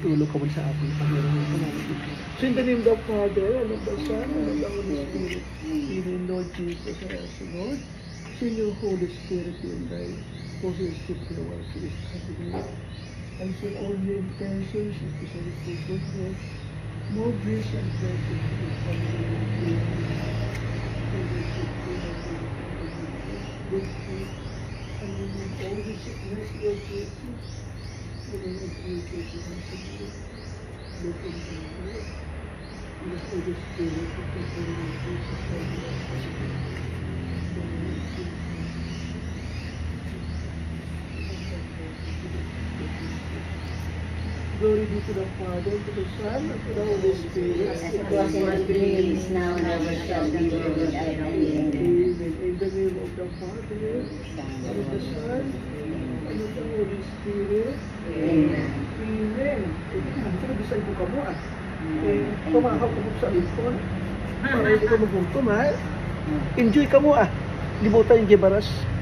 tulog ka mo sa ating Panginoon. So in the name of the Father, and of the Son, and of the Holy Spirit, in the Lord Jesus, our Lord, send your Holy Spirit in thy possessive powers, is happening. And so all your intentions, especially for good work, more grace and blessing to the family. Good food, and we need all the sickness, Lord Jesus. We need all the sickness, look into the Lord. And the Holy Spirit, of the Holy Jesus, glory be to the Father, to the Son, and to the Holy Spirit. As it was in the beginning, is now, and ever shall be, world without end. Amen. In the name of the Father, and of the Son, and of the Holy Spirit. Amen. Amen. Sino bisan ko ka mo ah? Tumahaw ka mo sa ipon. Para hindi ka magutom ha? Enjoy ka mo ah. Libutan yung Gibaras.